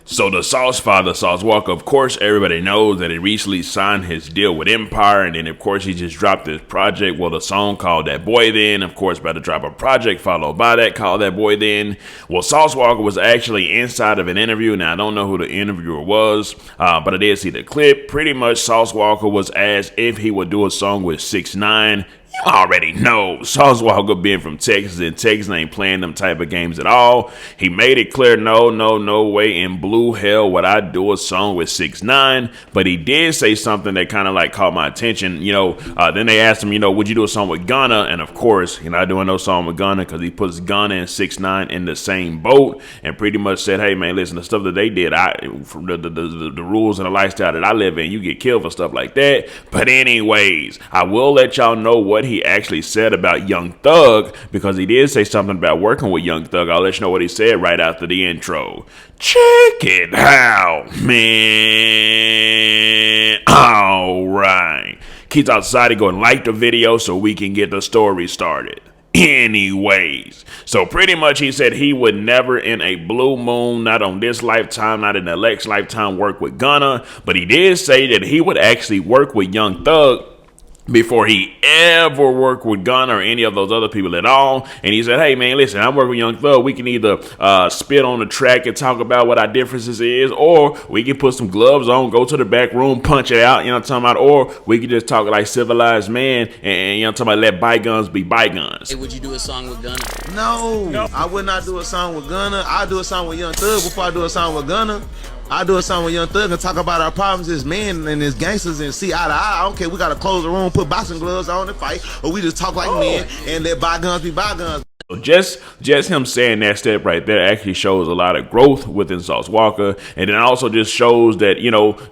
So the Sauce father, Sauce Walka, of course, everybody knows that he recently signed his deal with Empire, and then of course he just dropped this project, well, the song called That Boy Then, of course, about to drop a project followed by that called That Boy Then. Well, Sauce Walka was actually inside of an interview. Now, I don't know who the interviewer was, but I did see the clip. Pretty much Sauce Walka was asked if he would do a song with 6ix9ine. You already know Sauce Walka being from Texas, and Texas ain't playing them type of games at all. He made it clear, no way in blue hell would I do a song with 6ix9ine. But he did say something that kind of like caught my attention. Then they asked him, would you do a song with Gunna? And of course, you're not doing no song with Gunna because he puts Gunna and 6ix9ine in the same boat, and pretty much said, hey man, listen, the stuff that they did, the rules and the lifestyle that I live in, you get killed for stuff like that. But anyways, I will let y'all know what he actually said about Young Thug, because he did say something about working with Young Thug. I'll let you know what he said right after the intro. Check it out, man. All right. Keith outside to go and like the video so we can get the story started. Anyways, so pretty much he said he would never in a blue moon, not on this lifetime, not in the next lifetime, work with Gunna, but he did say that he would actually work with Young Thug before he ever worked with Gunna or any of those other people at all. And he said, hey man, listen, I'm working with Young Thug. We can either spit on the track and talk about what our differences is, or we can put some gloves on, go to the back room, punch it out, you know what I'm talking about, or we can just talk like civilized man and you know what I'm talking about, let bygones be bygones. Hey, would you do a song with Gunna? No, I would not do a song with Gunna. I'd do a song with Young Thug before I do a song with Gunna. I do a song with Young Thug and talk about our problems as men and as gangsters and see eye to eye. I don't care. We gotta close the room, put boxing gloves on and fight, or we just talk like men and let bygones be bygones. So just him saying that step right there actually shows a lot of growth within Sauce Walka, and it also just shows that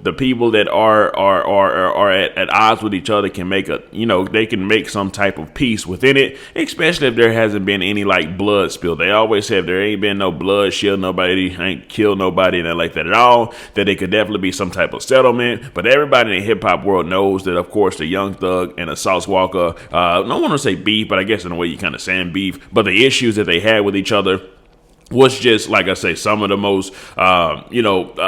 the people that are at odds with each other can make they can make some type of peace within it, especially if there hasn't been any like blood spill. They always say if there ain't been no blood shield, nobody ain't killed nobody, and like that at all, that it could definitely be some type of settlement. But everybody in the hip hop world knows that of course the Young Thug and the Sauce Walka, I don't want to say beef, but I guess in a way you kind of saying beef, but the issues that they had with each other was just, like I say, some of the most,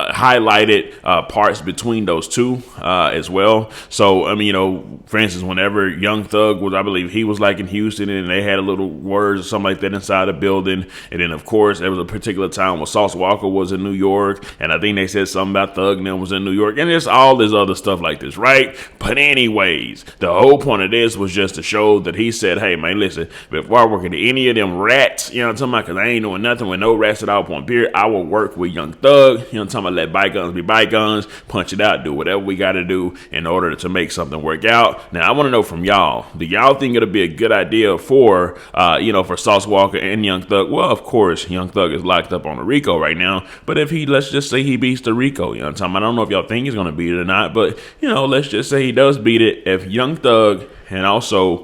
highlighted parts between those two as well. So, I mean, for instance, whenever Young Thug was, I believe he was like in Houston and they had a little words or something like that inside the building. And then, of course, there was a particular time when Sauce Walka was in New York. And I think they said something about Thug and them was in New York. And there's all this other stuff like this, right? But anyways, the whole point of this was just to show that he said, hey, man, listen, before I work at any of them rats, you know what I'm talking about, because I ain't doing nothing with no rats at all point period, I will work with Young Thug, you know what I'm talking about, let bygones be bygones, punch it out, do whatever we got to do in order to make something work out. Now, I want to know from y'all, do y'all think it'll be a good idea for, for Sauce Walka and Young Thug? Well, of course, Young Thug is locked up on a RICO right now, but if let's just say he beats the RICO, you know what I'm talking about, I don't know if y'all think he's going to beat it or not, but, let's just say he does beat it. If Young Thug and also,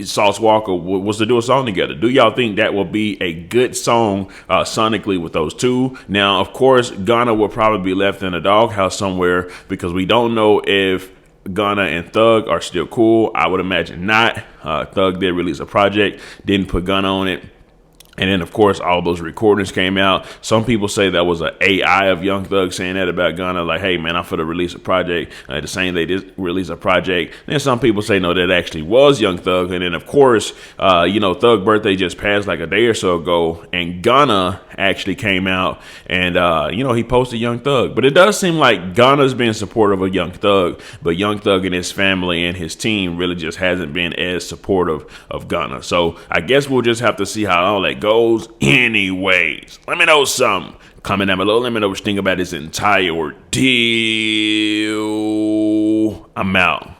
Sauce Walka was to do a song together, do y'all think that will be a good song sonically with those two? Now, of course, Gunna will probably be left in a doghouse somewhere because we don't know if Gunna and Thug are still cool. I would imagine not. Thug did release a project, didn't put Gunna on it. And then, of course, all those recordings came out. Some people say that was an AI of Young Thug saying that about Gunna, like, hey, man, I'm for to release a project. The same they did release a project. And then some people say, no, that actually was Young Thug. And then, of course, Thug's birthday just passed like a day or so ago. And Gunna actually came out and, he posted Young Thug. But it does seem like Gunna's been supportive of Young Thug. But Young Thug and his family and his team really just hasn't been as supportive of Gunna. So I guess we'll just have to see how all that goes. Anyways, let me know something. Comment down below. Let me know what you think about this entire ordeal. I'm out.